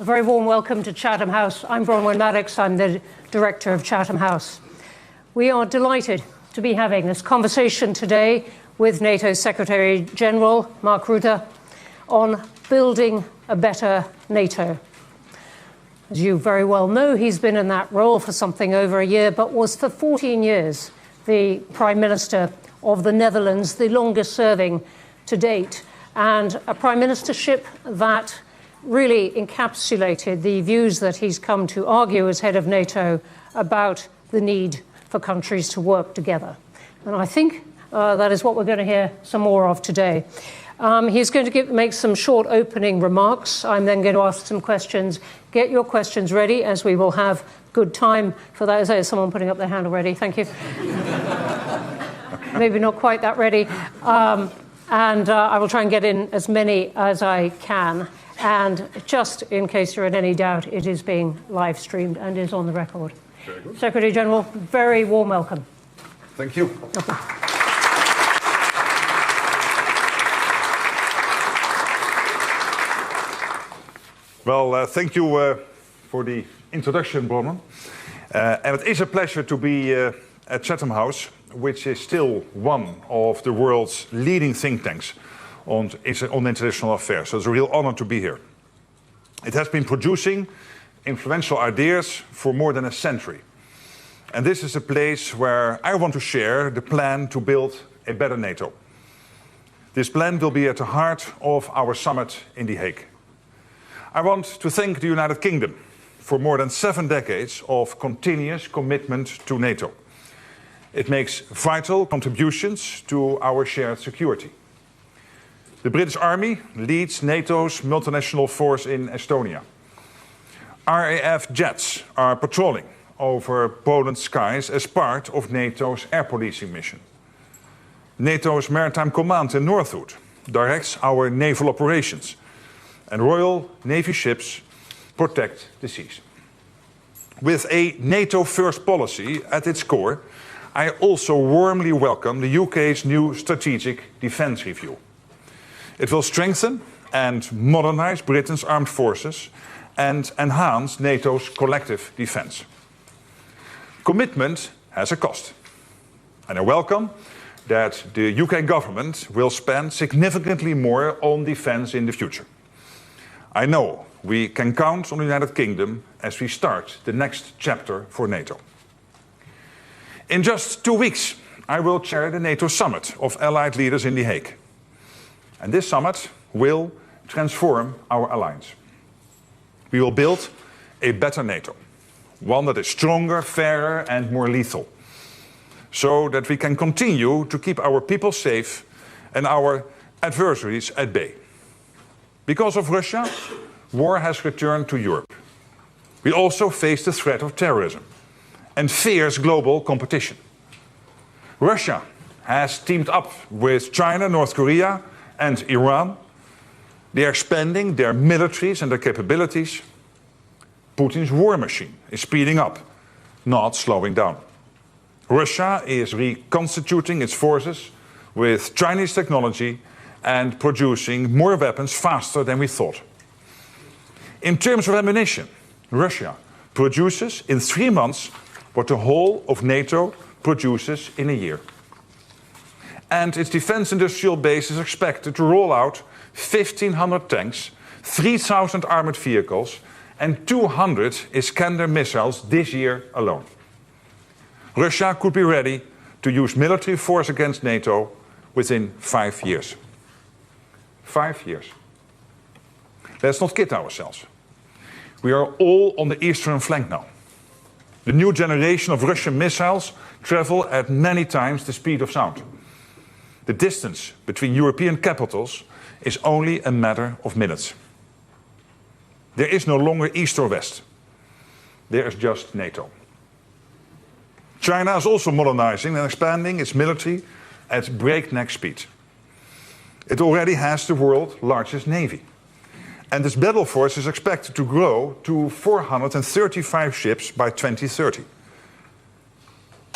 very warm welcome to Chatham House. I'm Bronwyn Maddox. I'm the director of Chatham House. We are delighted to be having this conversation today with NATO Secretary General Mark Rutte on building a better NATO. As you very well know, he's been in that role for something over a year, but was for 14 years the Prime Minister of the Netherlands, the longest serving to date, and a Prime Ministership that really encapsulated the views that he's come to argue as head of NATO about the need for countries to work together. And I think that is what we're going to hear some more of today. He's going to make some short opening remarks. I'm then going to ask some questions. Get your questions ready, as we will have good time for that. Is someone putting up their hand already? Thank you. Maybe not quite that ready. I will try and get in as many as I can. And just in case you're in any doubt, it is being live streamed and is on the record. Very good. Secretary General, very warm welcome. Thank you. Okay. Well, thank you for the introduction, Bronwyn. And it is a pleasure to be at Chatham House, which is still one of the world's leading think tanks on international affairs. So it's a real honor to be here. It has been producing influential ideas for more than a century. And this is a place where I want to share the plan to build a better NATO. This plan will be at the heart of our summit in The Hague. I want to thank the United Kingdom for more than 7 decades of continuous commitment to NATO. It makes vital contributions to our shared security. The British Army leads NATO's multinational force in Estonia. RAF jets are patrolling over Poland's skies as part of NATO's air policing mission. NATO's Maritime Command in Northwood directs our naval operations, and Royal Navy ships protect the seas. With a NATO-first policy at its core, I also warmly welcome the UK's new Strategic Defence Review. It will strengthen and modernise Britain's armed forces and enhance NATO's collective defence. Commitment has a cost, and I welcome that the UK government will spend significantly more on defence in the future. I know we can count on the United Kingdom as we start the next chapter for NATO. In just 2 weeks, I will chair the NATO Summit of Allied Leaders in The Hague. And this summit will transform our alliance. We will build a better NATO, one that is stronger, fairer and more lethal, so that we can continue to keep our people safe and our adversaries at bay. Because of Russia, war has returned to Europe. We also face the threat of terrorism and fierce global competition. Russia has teamed up with China, North Korea and Iran. They are expanding their militaries and their capabilities. Putin's war machine is speeding up, not slowing down. Russia is reconstituting its forces with Chinese technology and producing more weapons faster than we thought. In terms of ammunition, Russia produces in 3 months what the whole of NATO produces in a year. And its defence industrial base is expected to roll out 1,500 tanks, 3,000 armoured vehicles and 200 Iskander missiles this year alone. Russia could be ready to use military force against NATO within 5 years. 5 years. Let's not kid ourselves. We are all on the eastern flank now. The new generation of Russian missiles travel at many times the speed of sound. The distance between European capitals is only a matter of minutes. There is no longer East or West. There is just NATO. China is also modernizing and expanding its military at breakneck speed. It already has the world's largest navy. And its battle force is expected to grow to 435 ships by 2030.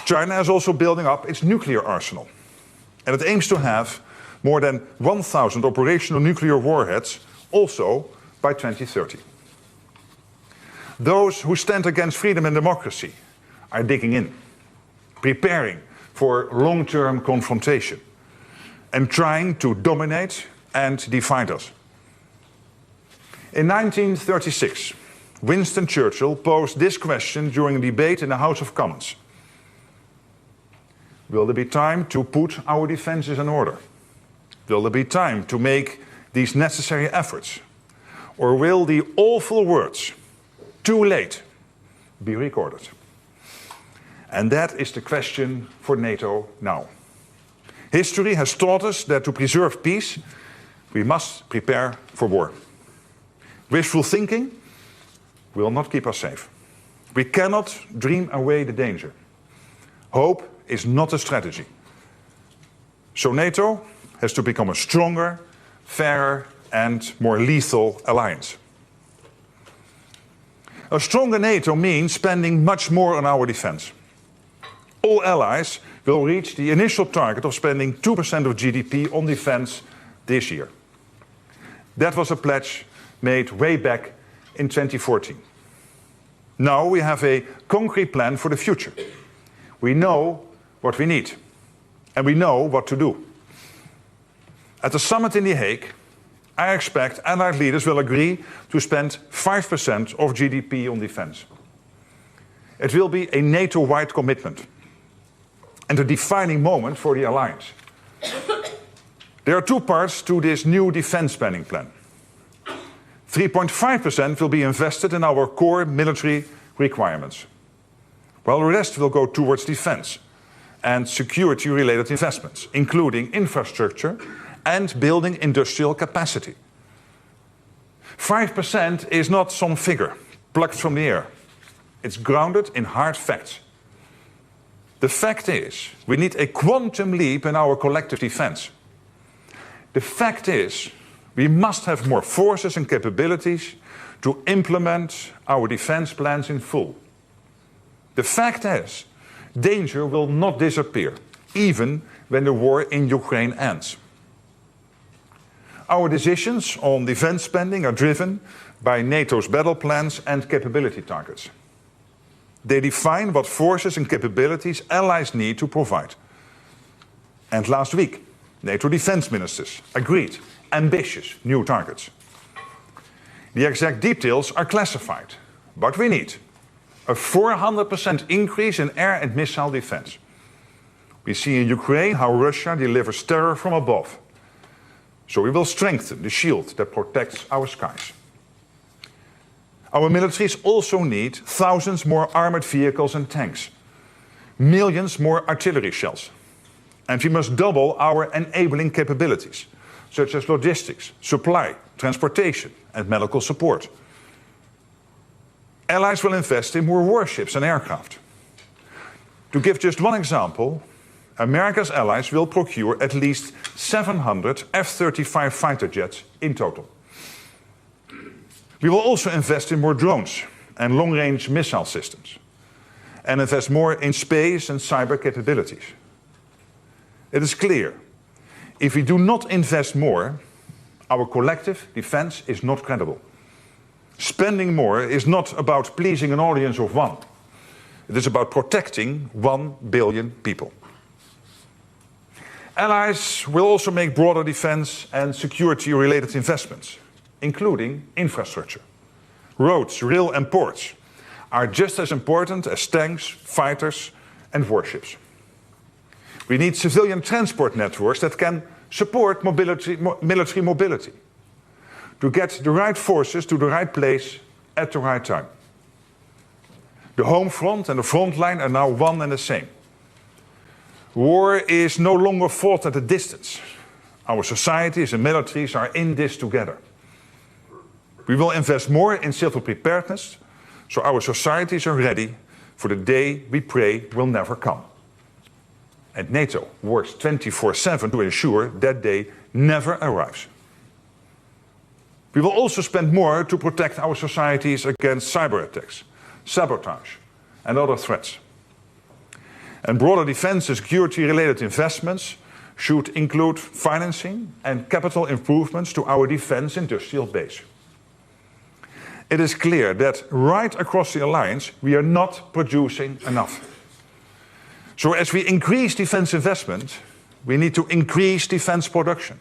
China is also building up its nuclear arsenal. And it aims to have more than 1,000 operational nuclear warheads also by 2030. Those who stand against freedom and democracy are digging in, preparing for long-term confrontation, and trying to dominate and divide us. In 1936, Winston Churchill posed this question during a debate in the House of Commons. Will there be time to put our defenses in order? Will there be time to make these necessary efforts? Or will the awful words, too late, be recorded? And that is the question for NATO now. History has taught us that to preserve peace, we must prepare for war. Wishful thinking will not keep us safe. We cannot dream away the danger. Hope is not a strategy. So NATO has to become a stronger, fairer, and more lethal alliance. A stronger NATO means spending much more on our defense. All allies will reach the initial target of spending 2% of GDP on defense this year. That was a pledge made way back in 2014. Now we have a concrete plan for the future. We know what we need, and we know what to do. At the summit in The Hague, I expect allied leaders will agree to spend 5% of GDP on defense. It will be a NATO-wide commitment and a defining moment for the alliance. There are two parts to this new defense spending plan. 3.5% will be invested in our core military requirements, while the rest will go towards defense and security-related investments, including infrastructure and building industrial capacity. 5% is not some figure plucked from the air. It's grounded in hard facts. The fact is, we need a quantum leap in our collective defense. The fact is, we must have more forces and capabilities to implement our defense plans in full. The fact is, danger will not disappear, even when the war in Ukraine ends. Our decisions on defense spending are driven by NATO's battle plans and capability targets. They define what forces and capabilities allies need to provide. And last week, NATO defense ministers agreed ambitious new targets. The exact details are classified, but we need a 400% increase in air and missile defense. We see in Ukraine how Russia delivers terror from above. So we will strengthen the shield that protects our skies. Our militaries also need thousands more armored vehicles and tanks, millions more artillery shells. And we must double our enabling capabilities, such as logistics, supply, transportation, and medical support. Allies will invest in more warships and aircraft. To give just one example, America's allies will procure at least 700 F-35 fighter jets in total. We will also invest in more drones and long-range missile systems, and invest more in space and cyber capabilities. It is clear, if we do not invest more, our collective defense is not credible. Spending more is not about pleasing an audience of one. It is about protecting 1 billion people. Allies will also make broader defense and security-related investments, including infrastructure. Roads, rail and ports are just as important as tanks, fighters and warships. We need civilian transport networks that can support military mobility, to get the right forces to the right place at the right time. The home front and the front line are now one and the same. War is no longer fought at a distance. Our societies and militaries are in this together. We will invest more in civil preparedness, so our societies are ready for the day we pray will never come. And NATO works 24/7 to ensure that day never arrives. We will also spend more to protect our societies against cyber attacks, sabotage, and other threats. And broader defense and security-related investments should include financing and capital improvements to our defense industrial base. it is clear that right across the alliance, we are not producing enough. So as we increase defense investment, we need to increase defense production.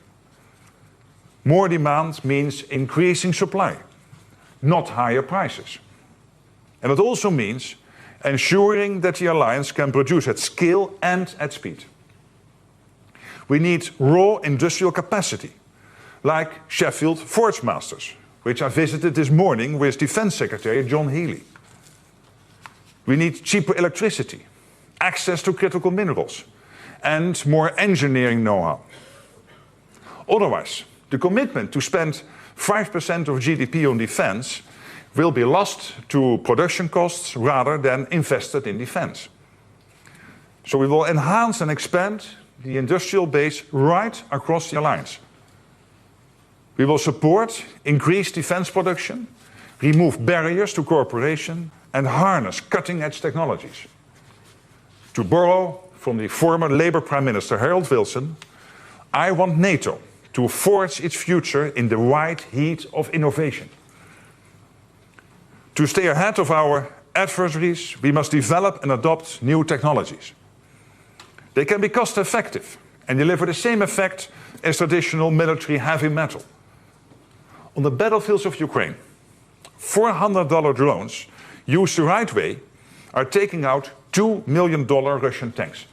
More demand means increasing supply, not higher prices. And it also means ensuring that the alliance can produce at scale and at speed. We need raw industrial capacity, like Sheffield Forgemasters, which I visited this morning with Defense Secretary John Healey. We need cheaper electricity, access to critical minerals, and more engineering know-how. Otherwise, the commitment to spend 5% of GDP on defense will be lost to production costs rather than invested in defense. So we will enhance and expand the industrial base right across the alliance. We will support increased defense production, remove barriers to cooperation, and harness cutting-edge technologies. To borrow from the former Labour Prime Minister Harold Wilson, I want NATO to forge its future in the white heat of innovation. To stay ahead of our adversaries, we must develop and adopt new technologies. They can be cost-effective and deliver the same effect as traditional military heavy metal. On the battlefields of Ukraine, $400 drones used the right way are taking out $2 million Russian tanks.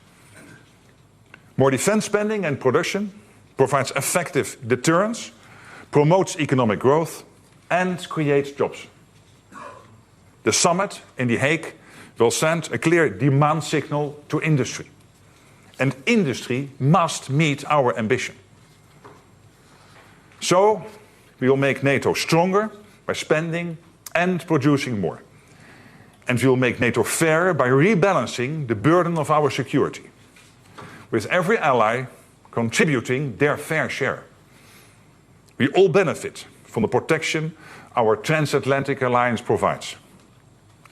More defense spending and production provides effective deterrence, promotes economic growth, and creates jobs. The summit in The Hague will send a clear demand signal to industry. And industry must meet our ambition. So, we will make NATO stronger by spending and producing more. And we will make NATO fairer by rebalancing the burden of our security, with every ally contributing their fair share. We all benefit from the protection our Transatlantic alliance provides.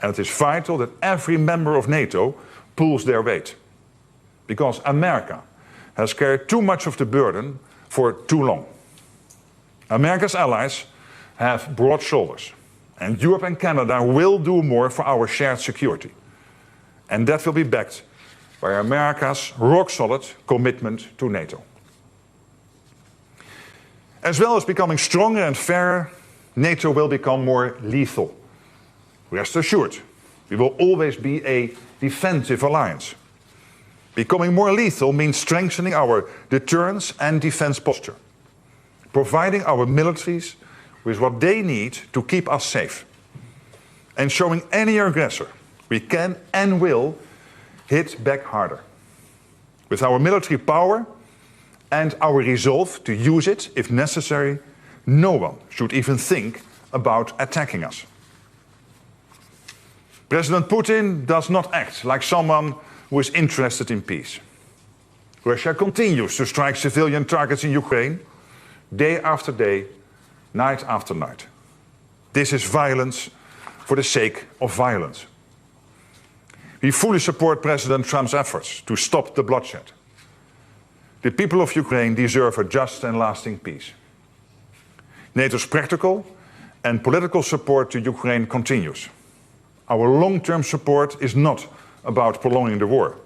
And it is vital that every member of NATO pulls their weight, because America has carried too much of the burden for too long. America's allies have broad shoulders, and Europe and Canada will do more for our shared security. And that will be backed by America's rock-solid commitment to NATO. As well as becoming stronger and fairer, NATO will become more lethal. Rest assured, we will always be a defensive alliance. Becoming more lethal means strengthening our deterrence and defense posture, providing our militaries with what they need to keep us safe, and showing any aggressor we can and will hit back harder. With our military power and our resolve to use it if necessary, no one should even think about attacking us. President Putin does not act like someone who is interested in peace. Russia continues to strike civilian targets in Ukraine, day after day, night after night. This is violence for the sake of violence. We fully support President Trump's efforts to stop the bloodshed. The people of Ukraine deserve a just and lasting peace. NATO's practical and political support to Ukraine continues. Our long-term support is not about prolonging the war.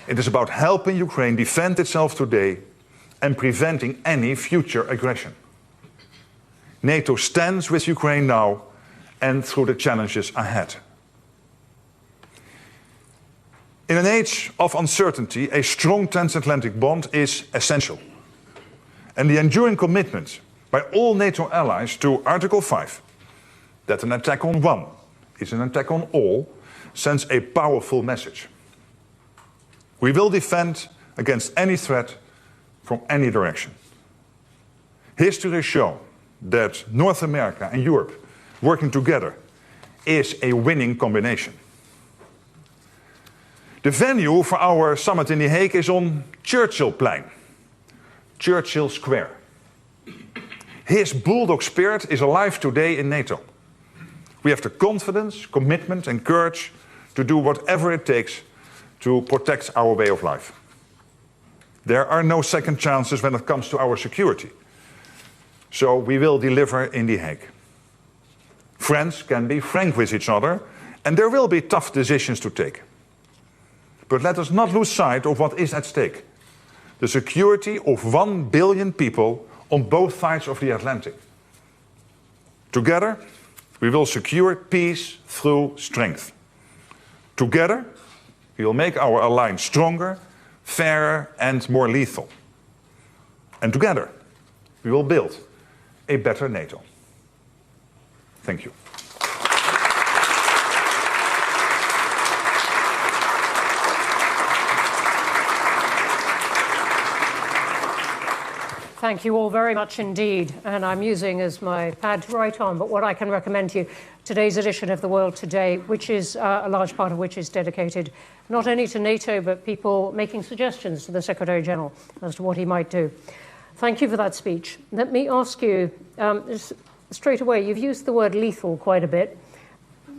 It is about helping Ukraine defend itself today and preventing any future aggression. NATO stands with Ukraine now and through the challenges ahead. In an age of uncertainty, a strong transatlantic bond is essential. And the enduring commitment by all NATO allies to Article 5, that an attack on one is an attack on all, sends a powerful message. We will defend against any threat from any direction. History has shown that North America and Europe working together is a winning combination. The venue for our summit in The Hague is on Churchillplein, Churchill Square. His bulldog spirit is alive today in NATO. We have the confidence, commitment and courage to do whatever it takes to protect our way of life. There are no second chances when it comes to our security. So we will deliver in The Hague. Friends can be frank with each other, and there will be tough decisions to take. But let us not lose sight of what is at stake: the security of 1 billion people on both sides of the Atlantic. Together, we will secure peace through strength. Together, we will make our alliance stronger, fairer, and more lethal. And together, we will build a better NATO. Thank you. Thank you all very much indeed. And I'm using as my pad to write on, but what I can recommend to you, today's edition of The World Today, which is a large part of which is dedicated not only to NATO, but people making suggestions to the Secretary-General as to what he might do. Thank you for that speech. Let me ask you, straight away, you've used the word lethal quite a bit.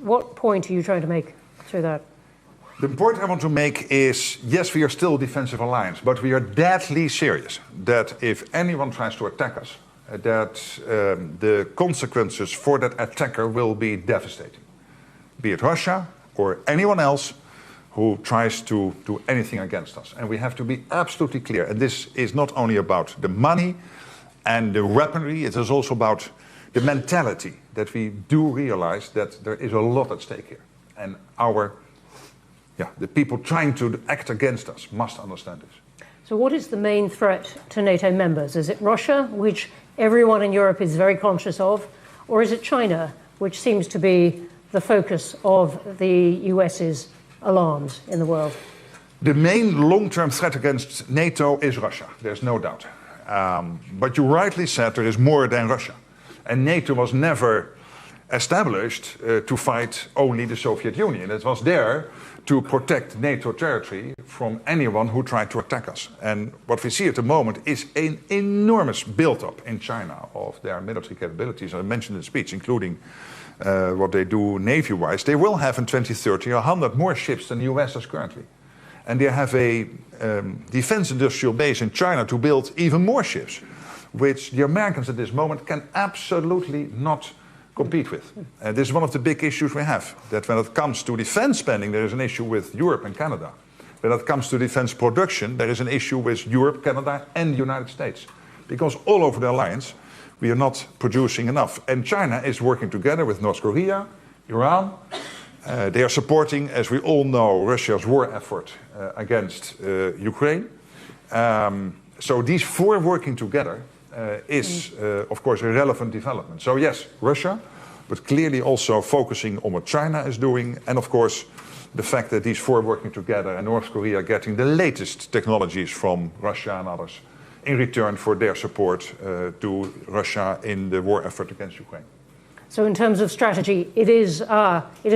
What point are you trying to make through that? The point I want to make is, yes, we are still a defensive alliance, but we are deadly serious that if anyone tries to attack us, that the consequences for that attacker will be devastating. Be it Russia or anyone else who tries to do anything against us. And we have to be absolutely clear. And this is not only about the money and the weaponry, it is also about the mentality that we do realize that there is a lot at stake here. And the people trying to act against us must understand this. So what is the main threat to NATO members? Is it Russia, which everyone in Europe is very conscious of, or is it China, which seems to be the focus of the US's alarms in the world? The main long-term threat against NATO is Russia, there's no doubt. But you rightly said there is more than Russia. And NATO was never established to fight only the Soviet Union. It was there to protect NATO territory from anyone who tried to attack us. And what we see at the moment is an enormous build-up in China of their military capabilities. I mentioned in the speech, including what they do Navy-wise. They will have in 2030 100 more ships than the US has currently. And they have a defense industrial base in China to build even more ships, which the Americans at this moment can absolutely not compete with. This is one of the big issues we have, that when it comes to defense spending, there is an issue with Europe and Canada. When it comes to defense production, there is an issue with Europe, Canada, and the United States. Because all over the alliance, we are not producing enough. And China is working together with North Korea, Iran. They are supporting, as we all know, Russia's war effort against Ukraine. So these four working together is, of course, a relevant development. So yes, Russia, but clearly also focusing on what China is doing. And of course, the fact that these four working together and North Korea getting the latest technologies from Russia and others in return for their support to Russia in the war effort against Ukraine. So in terms of strategy, it is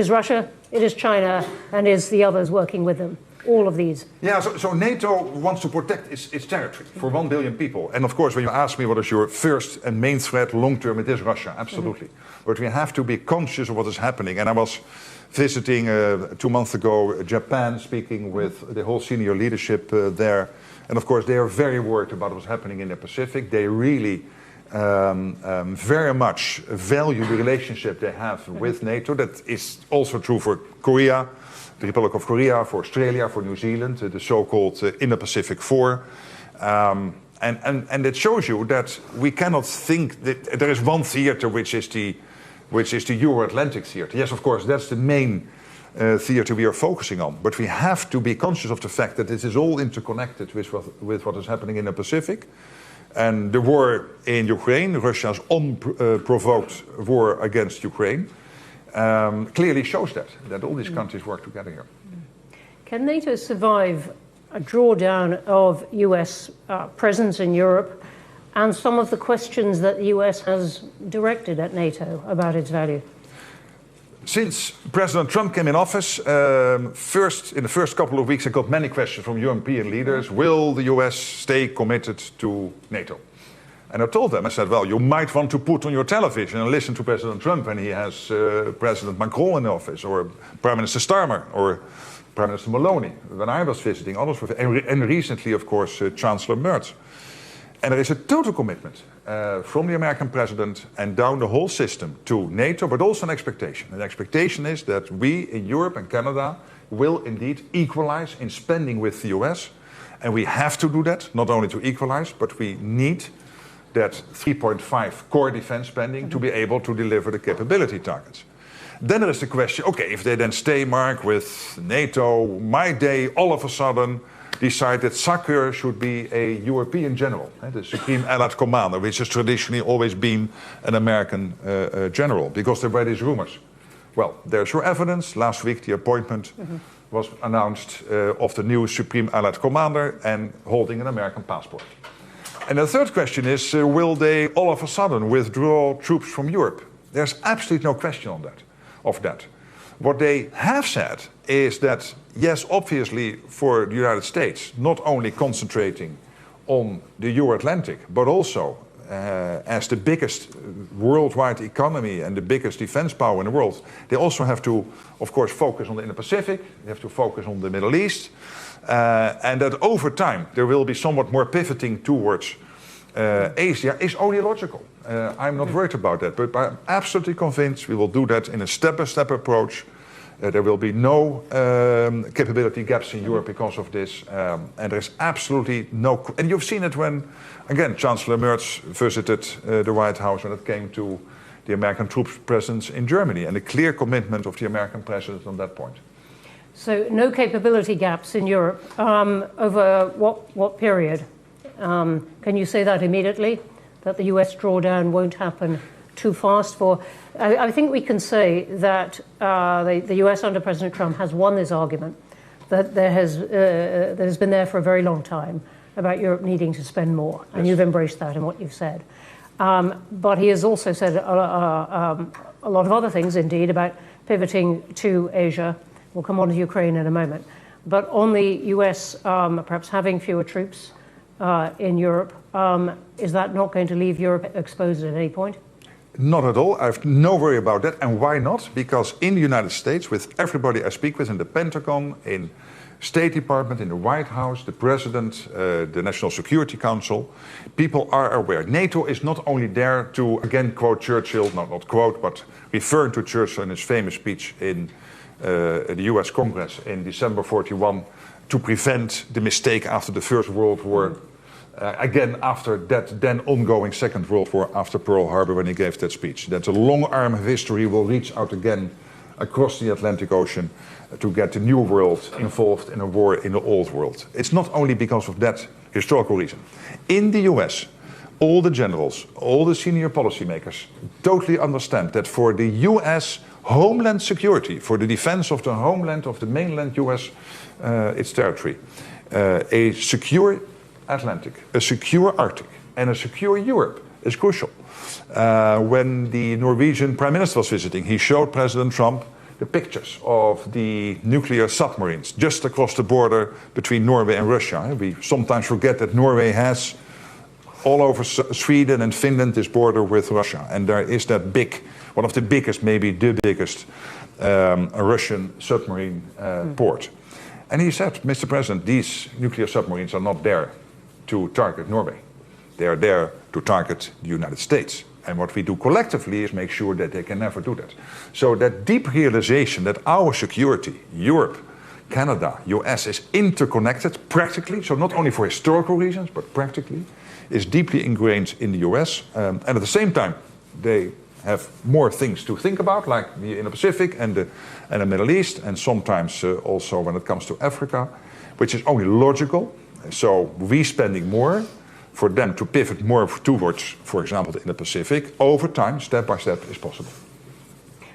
Russia, it is China, and is the others working with them. All of these. Yeah, so NATO wants to protect its territory for 1 billion people. And of course, when you ask me what is your first and main threat long-term, it is Russia, absolutely. But we have to be conscious of what is happening. And I was visiting 2 months ago Japan, speaking with the whole senior leadership there. And of course, they are very worried about what's happening in the Pacific. They really very much value the relationship they have with NATO. That is also true for Korea, the Republic of Korea, for Australia, for New Zealand, the so-called Indo-Pacific Four. And it shows you that we cannot think that there is one theater which is the Euro-Atlantic theater. Yes, of course, that's the main theater we are focusing on. But we have to be conscious of the fact that this is all interconnected with what is happening in the Pacific. And the war in Ukraine, Russia's unprovoked war against Ukraine, clearly shows that all these countries work together here. Can NATO survive a drawdown of US presence in Europe and some of the questions that the US has directed at NATO about its value? Since President Trump came in office, in the first couple of weeks, I got many questions from European leaders. Will the US stay committed to NATO? And I told them, I said, well, you might want to put on your television and listen to President Trump when he has President Macron in office, or Prime Minister Starmer, or Prime Minister Maloney. When I was visiting, others were, and recently, of course, Chancellor Merz. And there is a total commitment from the American president and down the whole system to NATO, but also an expectation. And the expectation is that we in Europe and Canada will indeed equalize in spending with the US. And we have to do that, not only to equalize, but we need that 3.5 core defense spending to be able to deliver the capability targets. Then there is the question, okay, if they then stay, Mark, with NATO, might they all of a sudden decide that SACEUR should be a European general, the Supreme Allied Commander, which has traditionally always been an American general, because there were these rumors. Well, there's your evidence. Last week the appointment was announced of the new Supreme Allied Commander and holding an American passport. And the third question is, will they all of a sudden withdraw troops from Europe? There's absolutely no question on that. What they have said is that, yes, obviously for the United States, not only concentrating on the Euro-Atlantic, but also as the biggest worldwide economy and the biggest defense power in the world, they also have to, of course, focus on the Indo-Pacific, they have to focus on the Middle East, and that over time there will be somewhat more pivoting towards Asia is only logical. I'm not worried about that, but I'm absolutely convinced we will do that in a step-by-step approach. There will be no capability gaps in Europe because of this, and there's absolutely no... And you've seen it when, again, Chancellor Merz visited the White House when it came to the American troops presence in Germany, and a clear commitment of the American president on that point. So no capability gaps in Europe. Over what period? Can you say that immediately, that the US drawdown won't happen too fast? I think we can say that the US under President Trump has won this argument that that has been there for a very long time about Europe needing to spend more, and you've embraced that in what you've said. But he has also said a lot of other things, indeed, about pivoting to Asia. We'll come on to Ukraine in a moment. But on the US perhaps having fewer troops in Europe, is that not going to leave Europe exposed at any point? Not at all. I have no worry about that. And why not? Because in the United States, with everybody I speak with in the Pentagon, in State Department, in the White House, the President, the National Security Council, people are aware. NATO is not only there to, again, quote Churchill, not quote, but referring to Churchill in his famous speech in the US Congress in December 41, to prevent the mistake after the First World War, again after that then ongoing Second World War after Pearl Harbor when he gave that speech. That the long arm of history will reach out again across the Atlantic Ocean to get the new world involved in a war in the old world. It's not only because of that historical reason. In the US, all the generals, all the senior policymakers totally understand that for the US homeland security, for the defense of the homeland of the mainland US, its territory, a secure Atlantic, a secure Arctic, and a secure Europe is crucial. When the Norwegian Prime Minister was visiting, he showed President Trump the pictures of the nuclear submarines just across the border between Norway and Russia. We sometimes forget that Norway has all over Sweden and Finland this border with Russia, and there is that big, one of the biggest, maybe the biggest Russian submarine port. And he said, Mr. President, these nuclear submarines are not there to target Norway. They are there to target the United States. And what we do collectively is make sure that they can never do that. So that deep realization that our security, Europe, Canada, US, is interconnected practically, so not only for historical reasons, but practically, is deeply ingrained in the US. And at the same time, they have more things to think about, like the Indo-Pacific and the Middle East, and sometimes also when it comes to Africa, which is only logical. So we spending more for them to pivot more towards, for example, in the Pacific, over time, step by step, is possible.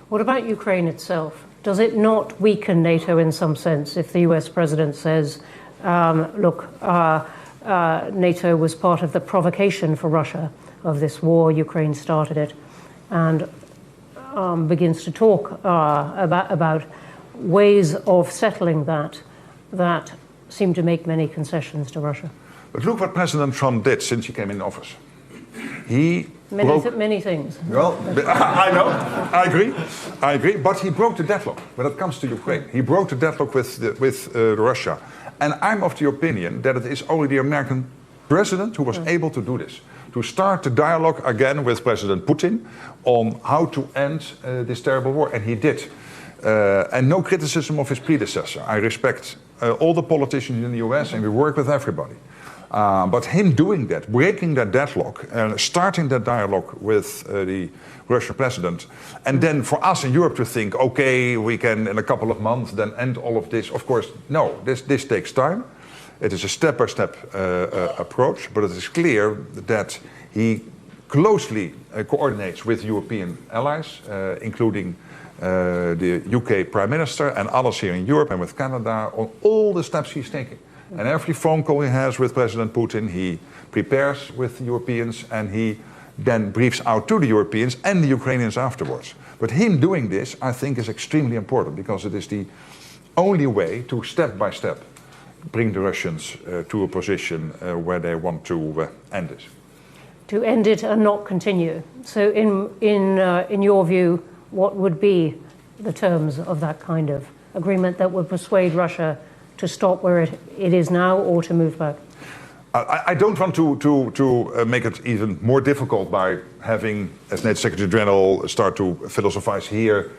What about Ukraine itself? Does it not weaken NATO in some sense if the US president says, look, NATO was part of the provocation for Russia of this war, Ukraine started it, and begins to talk about ways of settling that seem to make many concessions to Russia? But look what President Trump did since he came in office. Many things. Well, I know, I agree, but he broke the deadlock when it comes to Ukraine. He broke the deadlock with Russia. And I'm of the opinion that it is only the American president who was able to do this, to start the dialogue again with President Putin on how to end this terrible war, and he did. And no criticism of his predecessor. I respect all the politicians in the US, and we work with everybody. But him doing that, breaking that deadlock, and starting that dialogue with the Russian president, and then for us in Europe to think, okay, we can in a couple of months then end all of this. Of course, no, this takes time. It is a step-by-step approach, but it is clear that he closely coordinates with European allies, including the UK Prime Minister and others here in Europe and with Canada on all the steps he's taking. And every phone call he has with President Putin, he prepares with the Europeans and he then briefs out to the Europeans and the Ukrainians afterwards. But him doing this, I think, is extremely important because it is the only way to step by step bring the Russians to a position where they want to end this. To end it and not continue. So in your view, what would be the terms of that kind of agreement that would persuade Russia to stop where it is now or to move back? I don't want to make it even more difficult by having, as NATO Secretary General, start to philosophize here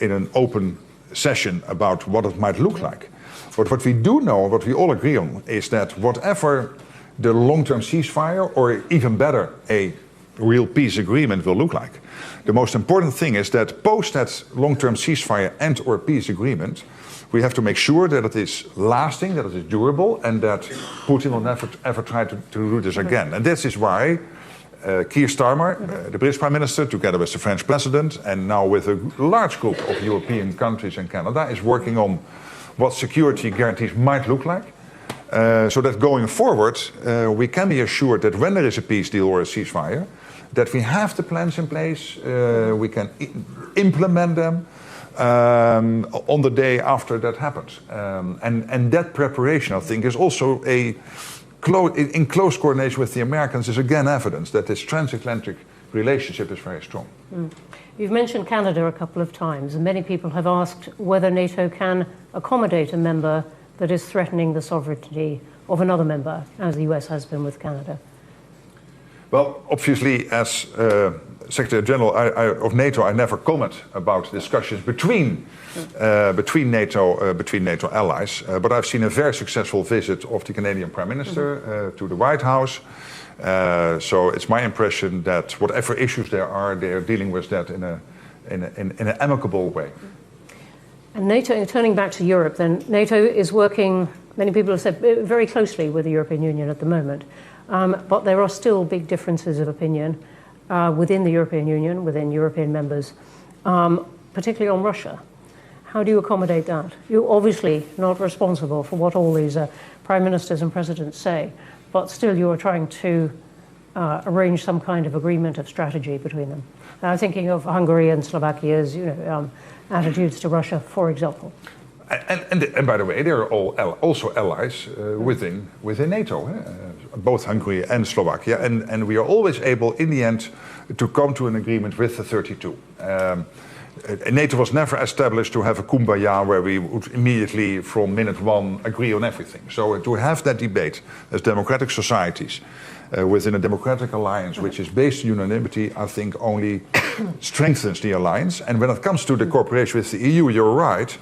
in an open session about what it might look like. But what we do know, what we all agree on, is that whatever the long-term ceasefire, or even better, a real peace agreement will look like, the most important thing is that post that long-term ceasefire and or peace agreement, we have to make sure that it is lasting, that it is durable, and that Putin will never ever try to do this again. And this is why Keir Starmer, the British Prime Minister, together with the French President, and now with a large group of European countries and Canada, is working on what security guarantees might look like. So that going forward, we can be assured that when there is a peace deal or a ceasefire, that we have the plans in place, we can implement them on the day after that happens. And that preparation, I think, is also in close coordination with the Americans, is again evidence that this transatlantic relationship is very strong. You've mentioned Canada a couple of times, and many people have asked whether NATO can accommodate a member that is threatening the sovereignty of another member, as the US has been with Canada. Well, obviously, as Secretary General of NATO, I never comment about discussions between NATO allies. But I've seen a very successful visit of the Canadian Prime Minister to the White House. So it's my impression that whatever issues there are, they are dealing with that in an amicable way. And NATO, turning back to Europe, then NATO is working, many people have said, very closely with the European Union at the moment. But there are still big differences of opinion within the European Union, within European members, particularly on Russia. How do you accommodate that? You're obviously not responsible for what all these prime ministers and presidents say, but still you are trying to arrange some kind of agreement of strategy between them. Now, I'm thinking of Hungary and Slovakia's attitudes to Russia, for example. And by the way, they are all also allies within NATO, both Hungary and Slovakia, and we are always able, in the end, to come to an agreement with the 32. NATO was never established to have a kumbaya where we would immediately, from minute one, agree on everything. So to have that debate as democratic societies within a democratic alliance, which is based on unanimity, I think only strengthens the alliance. And when it comes to the cooperation with the EU, you're right.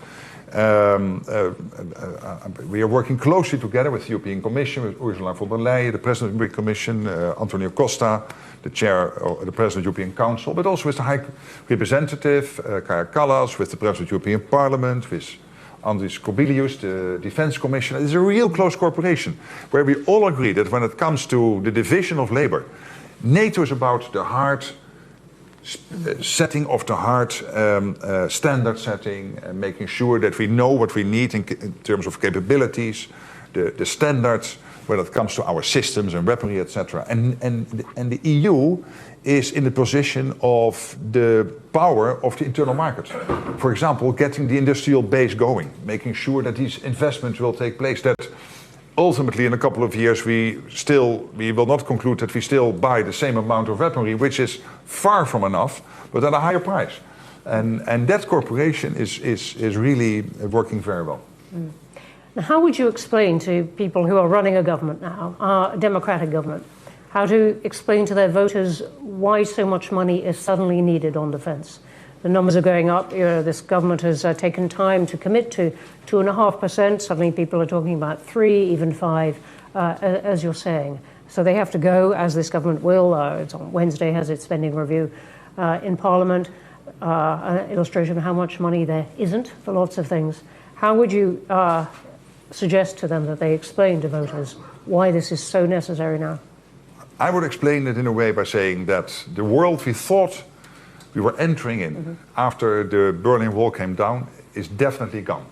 We are working closely together with the European Commission, with Ursula von der Leyen, the President of the European Commission, Antonio Costa, the President of the European Council, but also with the High Representative, Kaja Kallas, with the President of the European Parliament, with Andris Kobilius, the Defense Commissioner. It's a real close cooperation, where we all agree that when it comes to the division of labor, NATO is about the hard setting of the heart, standard setting, making sure that we know what we need in terms of capabilities, the standards when it comes to our systems and weaponry, etc. And the EU is in the position of the power of the internal market. For example, getting the industrial base going, making sure that these investments will take place, that ultimately, in a couple of years, we will not conclude that we still buy the same amount of weaponry, which is far from enough, but at a higher price. And that cooperation is really working very well. Now, how would you explain to people who are running a government now, a democratic government, how to explain to their voters why so much money is suddenly needed on defence? The numbers are going up. This government has taken time to commit to 2.5%. Suddenly people are talking about 3, even 5, as you're saying. So they have to go, as this government will. It's on Wednesday, has its spending review in Parliament. An illustration of how much money there isn't for lots of things. How would you suggest to them that they explain to voters why this is so necessary now? I would explain it in a way by saying that the world we thought we were entering in after the Berlin Wall came down is definitely gone.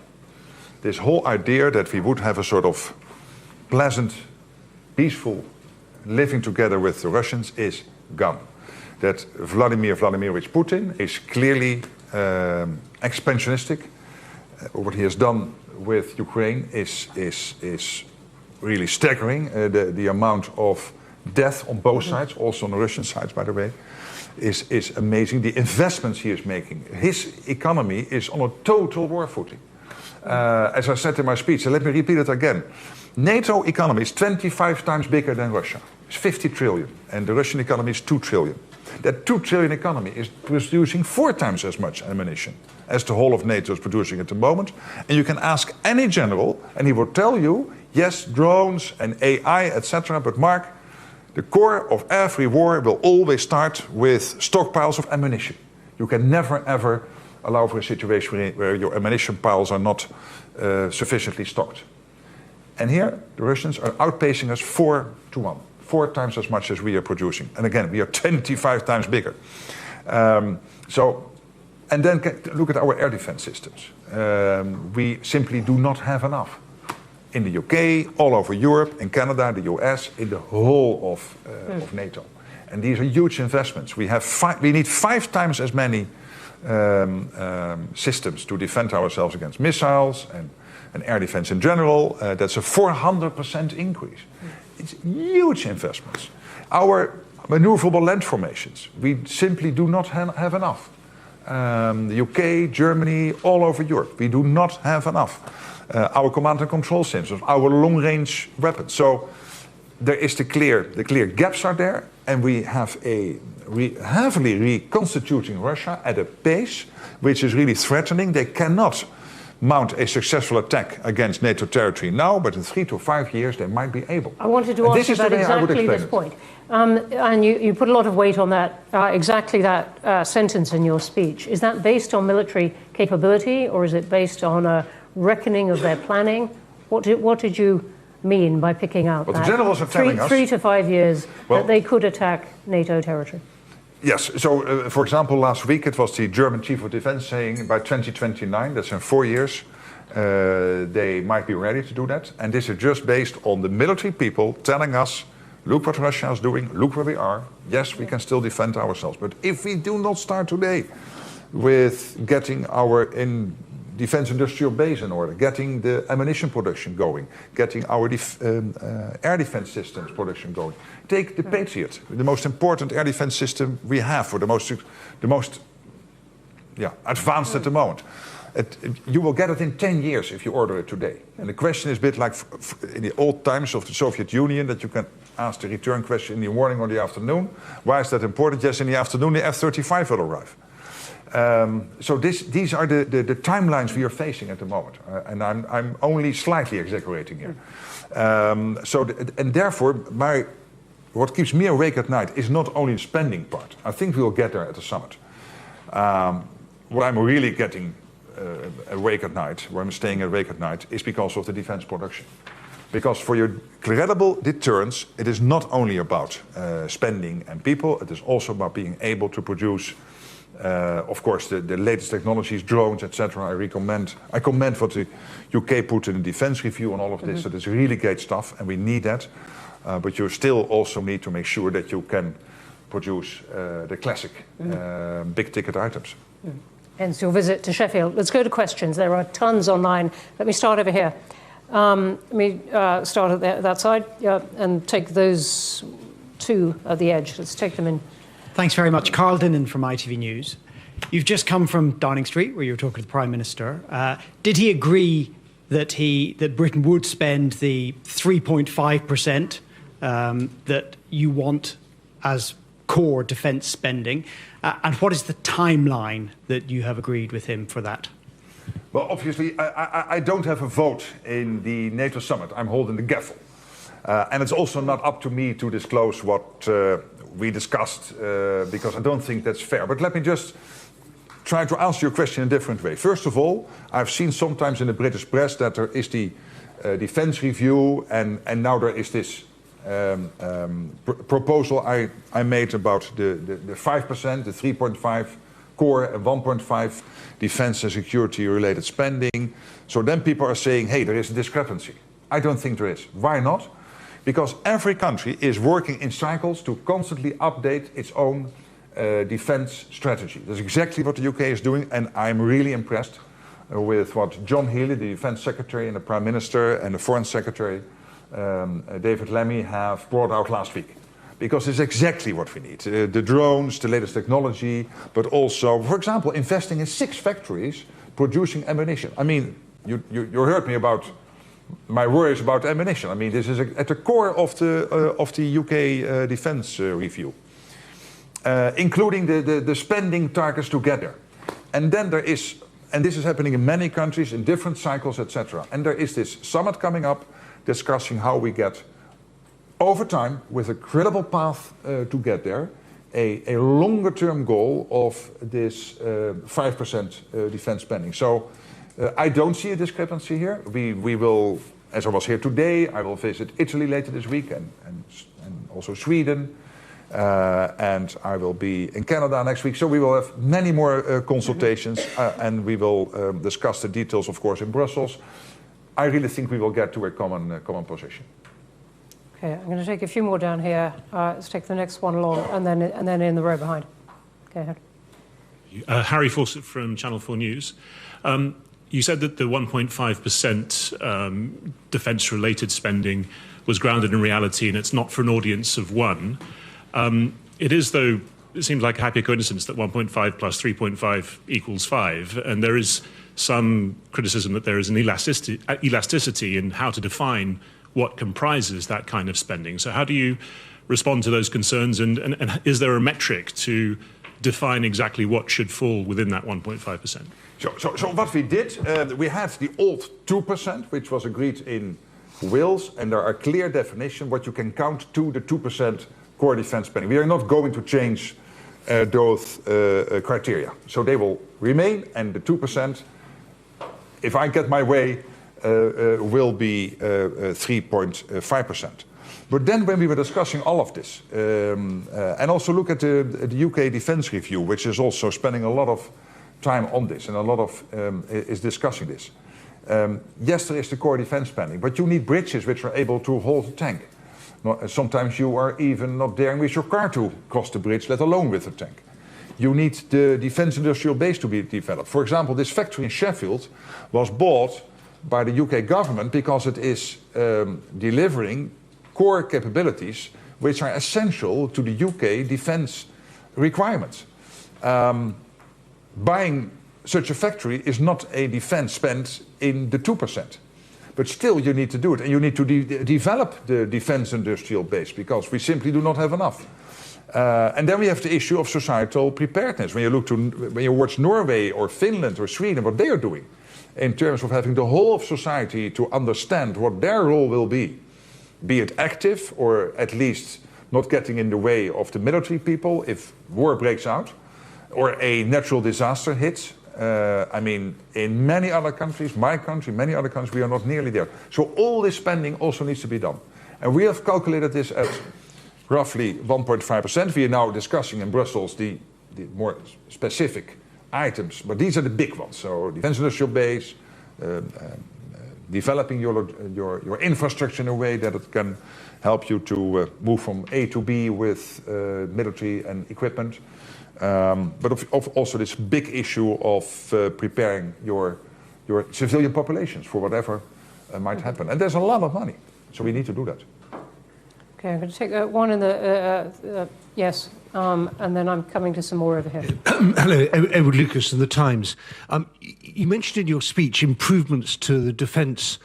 This whole idea that we would have a sort of pleasant, peaceful living together with the Russians is gone. That Vladimir Vladimirovich Putin is clearly expansionistic. What he has done with Ukraine is really staggering. The amount of death on both sides, also on the Russian side, by the way, is amazing. The investments he is making. His economy is on a total war footing. As I said in my speech, and let me repeat it again. NATO economy is 25 times bigger than Russia. It's 50 trillion, and the Russian economy is 2 trillion. That 2 trillion economy is producing 4 times as much ammunition as the whole of NATO is producing at the moment. And you can ask any general, and he will tell you, yes, drones and AI, etc. But Mark, the core of every war will always start with stockpiles of ammunition. You can never, ever allow for a situation where your ammunition piles are not sufficiently stocked. And here, the Russians are outpacing us 4-1. 4 times as much as we are producing. And again, we are 25 times bigger. And then look at our air defense systems. We simply do not have enough. In the UK, all over Europe, in Canada, the US, in the whole of NATO. And these are huge investments. We need 5 times as many systems to defend ourselves against missiles and air defense in general. That's a 400% increase. It's huge investments. Our maneuverable land formations, we simply do not have enough. The UK, Germany, all over Europe, we do not have enough. Our command and control systems, our long-range weapons. So there is the clear gaps are there, and we have a heavily reconstituting Russia at a pace which is really threatening. They cannot mount a successful attack against NATO territory now, but in 3 to 5 years they might be able. I wanted to ask you about exactly this point. And you put a lot of weight on that, exactly that sentence in your speech. Is that based on military capability, or is it based on a reckoning of their planning? What did you mean by picking out that? The generals are telling us 3 to 5 years that they could attack NATO territory? Yes. So, for example, last week it was the German Chief of Defense saying by 2029, that's in 4 years, they might be ready to do that. And this is just based on the military people telling us, look what Russia is doing, look where we are. Yes, we can still defend ourselves. But if we do not start today with getting our defense industrial base in order, getting the ammunition production going, getting our air defense systems production going. Take the Patriot, the most important air defense system we have, or the most advanced at the moment. You will get it in 10 years if you order it today. And the question is a bit like in the old times of the Soviet Union, that you can ask the return question in the morning or the afternoon. Why is that important? Yes, in the afternoon the F-35 will arrive. So these are the timelines we are facing at the moment, and I'm only slightly exaggerating here. And therefore, what keeps me awake at night is not only the spending part. I think we will get there at the summit. What I'm really getting awake at night, where I'm staying awake at night, is because of the defense production. Because for your credible deterrence, it is not only about spending and people, it is also about being able to produce. Of course, the latest technologies, drones, etc. I commend what the UK put in the defense review on all of this. So it's really great stuff, and we need that. But you still also need to make sure that you can produce the classic big-ticket items. Hence your visit to Sheffield. Let's go to questions. There are tons online. Let me start over here. Let me start at that side and take those 2 at the edge. Let's take them in. Thanks very much. Carl Dinnan from ITV News. You've just come from Downing Street, where you were talking to the Prime Minister. Did he agree that Britain would spend the 3.5% that you want as core defence spending, and what is the timeline that you have agreed with him for that? Well, obviously, I don't have a vote in the NATO summit. I'm holding the gavel. And it's also not up to me to disclose what we discussed, because I don't think that's fair. But let me just try to answer your question in a different way. First of all, I've seen sometimes in the British press that there is the defence review, and now there is this proposal I made about the 5%, the 3.5 core and 1.5 defence and security related spending. So then people are saying, hey, there is a discrepancy. I don't think there is. Why not? Because every country is working in cycles to constantly update its own defence strategy. That's exactly what the UK is doing, and I'm really impressed with what John Healey, the Defence Secretary, and the Prime Minister, and the Foreign Secretary, David Lammy, have brought out last week. Because it's exactly what we need. The drones, the latest technology, but also, for example, investing in 6 factories producing ammunition. I mean, you heard me about my worries about ammunition. I mean, this is at the core of the UK defence review, including the spending targets to get there. And then there is, and this is happening in many countries in different cycles, etc. And there is this summit coming up discussing how we get, over time, with a credible path to get there, a longer-term goal of this 5% defence spending. So I don't see a discrepancy here. We will, as I was here today, I will visit Italy later this week and also Sweden. And I will be in Canada next week. So we will have many more consultations and we will discuss the details, of course, in Brussels. I really think we will get to a common position. Okay, I'm going to take a few more down here. Let's take the next one along, and then in the row behind. Go ahead. Harry Fawcett from Channel 4 News. You said that the 1.5% defence-related spending was grounded in reality, and it's not for an audience of one. It is, though, it seems like a happy coincidence that 1.5 plus 3.5 equals 5, and there is some criticism that there is an elasticity in how to define what comprises that kind of spending. So how do you respond to those concerns, and is there a metric to define exactly what should fall within that 1.5%? So what we did, we had the old 2%, which was agreed in Wales, and there are clear definitions what you can count to the 2% core defence spending. We are not going to change those criteria. So they will remain, and the 2%, if I get my way, will be 3.5%. But then when we were discussing all of this, and also look at the UK Defence Review, which is also spending a lot of time on this and a lot of is discussing this. Yes, there is the core defence spending, but you need bridges which are able to hold a tank. Sometimes you are even not daring with your car to cross the bridge, let alone with a tank. You need the defence industrial base to be developed. For example, this factory in Sheffield was bought by the UK government because it is delivering core capabilities which are essential to the UK defence requirements. Buying such a factory is not a defence spend in the 2%. But still you need to do it, and you need to develop the defence industrial base because we simply do not have enough. And then we have the issue of societal preparedness. When you watch Norway or Finland or Sweden, what they are doing in terms of having the whole of society to understand what their role will be it active or at least not getting in the way of the military people if war breaks out or a natural disaster hits. I mean, in many other countries, my country, many other countries, we are not nearly there. So all this spending also needs to be done. And we have calculated this at roughly 1.5%. We are now discussing in Brussels the more specific items, but these are the big ones. So defence industrial base, developing your infrastructure in a way that it can help you to move from A to B with military and equipment. But also this big issue of preparing your civilian populations for whatever might happen. And there's a lot of money, so we need to do that. Okay, I'm going to take one in the, yes, and then I'm coming to some more over here. Hello, Edward Lucas in The Times. You mentioned in your speech improvements to the defence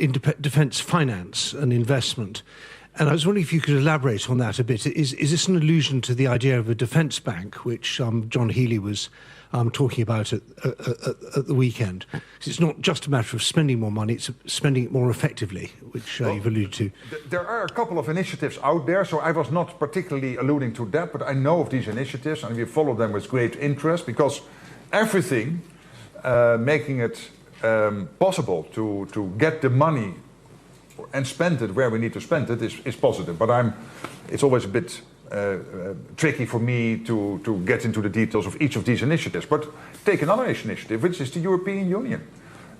defence finance and investment. And I was wondering if you could elaborate on that a bit. Is this an allusion to the idea of a defence bank, which John Healey was talking about at the weekend? It's not just a matter of spending more money, it's spending it more effectively, which you've alluded to. There are a couple of initiatives out there, so I was not particularly alluding to that, but I know of these initiatives and we follow them with great interest, because everything making it possible to get the money and spend it where we need to spend it is positive. But it's always a bit tricky for me to get into the details of each of these initiatives. But take another initiative, which is the European Union.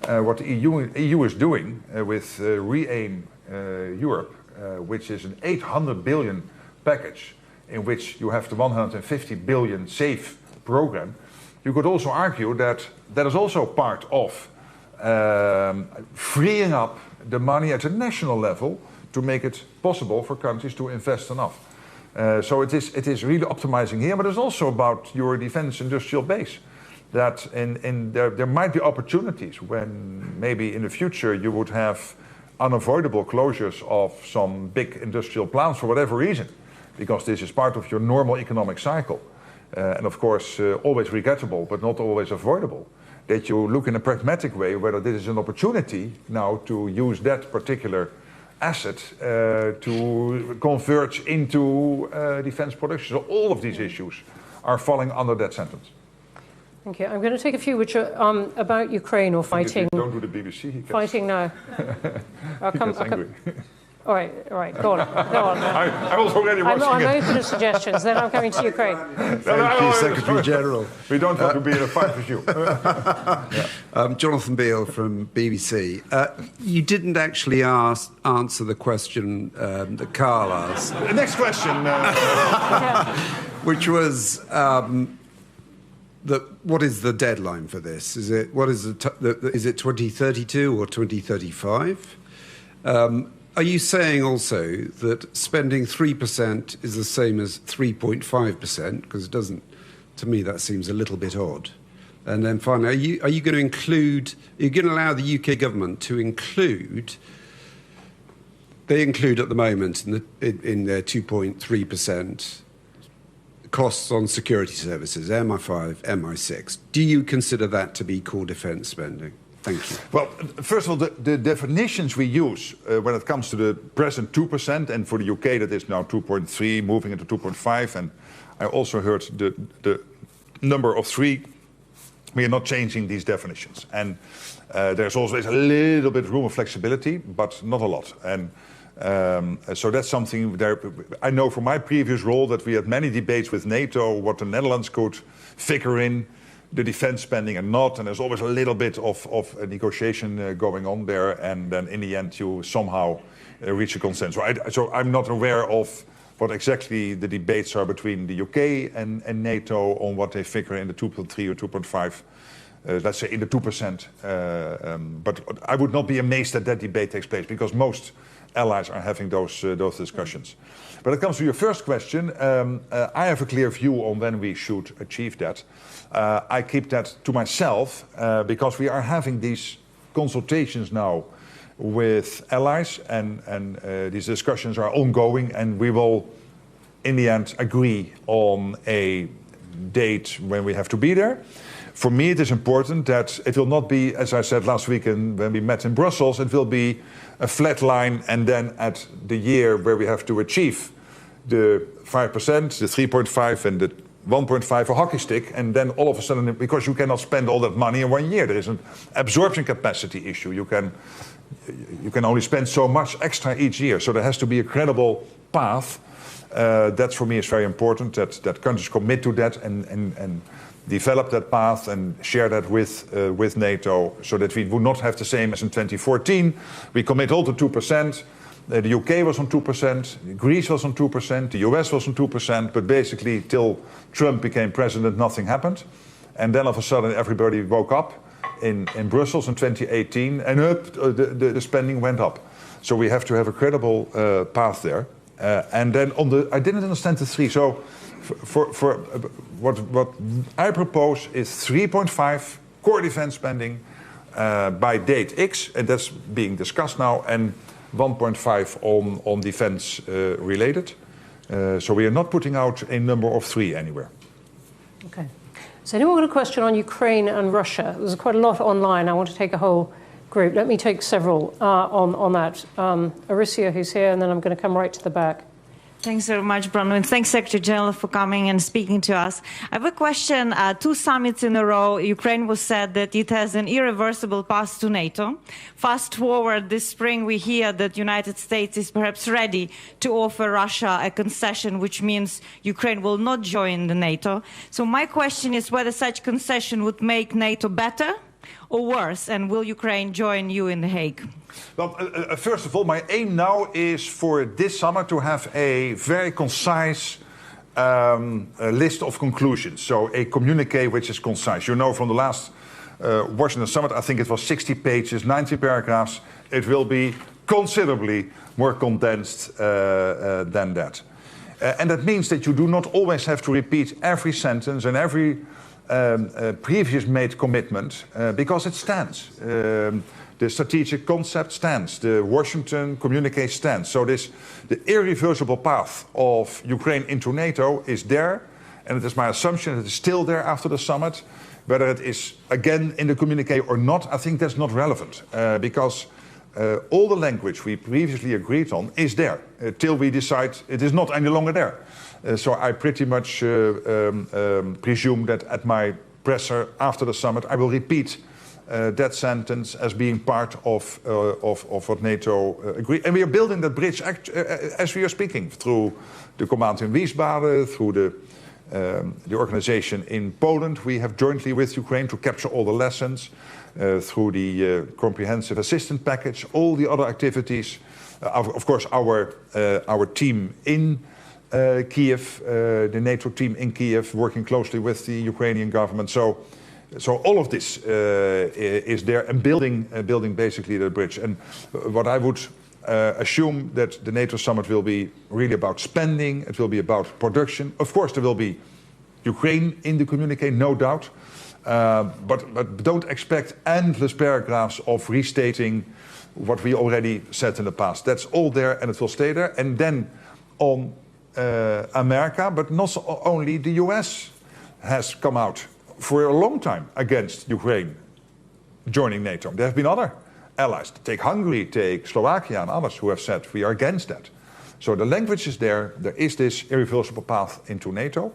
What the EU is doing with Re-aim Europe, which is an 800 billion package in which you have the 150 billion SAFE program. You could also argue that that is also part of freeing up the money at a national level to make it possible for countries to invest enough. So it is really optimizing here, but it's also about your defense industrial base. That there might be opportunities when maybe in the future you would have unavoidable closures of some big industrial plants for whatever reason, because this is part of your normal economic cycle. And of course, always regrettable, but not always avoidable. That you look in a pragmatic way whether this is an opportunity now to use that particular asset to converge into defense production. So all of these issues are falling under that sentence. Thank you. I'm going to take a few which are about Ukraine or fighting. Don't do the BBC. Fighting now. I'll come. All right, go on. I was already watching I'm open to suggestions, then I'm coming to Ukraine. Thank you, Secretary General. We don't want to be in a fight with you. Jonathan Beale from BBC. You didn't actually answer the question that Carl asked. The next question. Which was, what is the deadline for this? Is it 2032 or 2035? Are you saying also that spending 3% is the same as 3.5%? Because it doesn't, to me, that seems a little bit odd. And then finally, are you going to include? Are you going to allow the UK government to include? They include at the moment in their 2.3% costs on security services, MI5, MI6. Do you consider that to be core defence spending? Thank you. Well, first of all, the definitions we use when it comes to the present 2%, and for the UK that is now 2.3, moving into 2.5, and I also heard the number of 3. We are not changing these definitions. And there's always a little bit room of flexibility, but not a lot. And so that's something there. I know from my previous role that we had many debates with NATO what the Netherlands could figure in the defense spending and not, and there's always a little bit of a negotiation going on there, and then in the end you somehow reach a consensus. So I'm not aware of what exactly the debates are between the UK and NATO on what they figure in the 2.3 or 2.5, let's say in the 2%. But I would not be amazed that that debate takes place, because most allies are having those discussions. When it comes to your first question, I have a clear view on when we should achieve that. I keep that to myself because we are having these consultations now with allies, and these discussions are ongoing, and we will in the end agree on a date when we have to be there. For me, it is important that it will not be, as I said last week when we met in Brussels, it will be a flat line, and then at the year where we have to achieve the 5%, the 3.5 and the 1.5 a hockey stick, and then all of a sudden, because you cannot spend all that money in 1 year, there is an absorption capacity issue. You can only spend so much extra each year, so there has to be a credible path. That for me is very important, that countries commit to that and develop that path and share that with NATO, so that we would not have the same as in 2014. We commit all to 2%. The UK was on 2%, Greece was on 2%, the US was on 2%, but basically till Trump became president, nothing happened. And then all of a sudden everybody woke up in Brussels in 2018, and the spending went up. So we have to have a credible path there. And then I didn't understand the 3. So what I propose is 3.5 core defense spending by date X, and that's being discussed now, and 1.5 on defense related. So we are not putting out a number of 3 anywhere. Okay. So anyone got a question on Ukraine and Russia? There's quite a lot online. I want to take a whole group. Let me take several on that. Aricia, who's here, and then I'm going to come right to the back. Thanks very much, Bronwyn. Thanks, Secretary General, for coming and speaking to us. I have a question. 2 summits in a row, Ukraine was said that it has an irreversible path to NATO. Fast forward this spring, we hear that the United States is perhaps ready to offer Russia a concession, which means Ukraine will not join the NATO. So my question is whether such concession would make NATO better or worse, and will Ukraine join you in The Hague? Well, first of all, my aim now is for this summer to have a very concise list of conclusions. So a communique which is concise. You know, from the last Washington summit, I think it was 60 pages, 90 paragraphs. It will be considerably more condensed than that. And that means that you do not always have to repeat every sentence and every previous made commitment because it stands. The strategic concept stands. The Washington communique stands. So the irreversible path of Ukraine into NATO is there, and it is my assumption that it is still there after the summit. Whether it is again in the communique or not, I think that's not relevant because all the language we previously agreed on is there till we decide it is not any longer there. So I pretty much presume that at my presser after the summit, I will repeat that sentence as being part of what NATO agreed. And we are building that bridge as we are speaking, through the command in Wiesbaden, through the organization in Poland. We have jointly with Ukraine to capture all the lessons, through the comprehensive assistance package, all the other activities. Of course, our team in Kiev, the NATO team in Kiev, working closely with the Ukrainian government. So all of this is there and building basically the bridge. And what I would assume that the NATO summit will be really about spending. It will be about production. Of course, there will be Ukraine in the communique, no doubt. But don't expect endless paragraphs of restating what we already said in the past. That's all there and it will stay there. And then on America, but not only the US has come out for a long time against Ukraine joining NATO. There have been other allies, take Hungary, take Slovakia and others who have said we are against that. So the language is there is this irreversible path into NATO.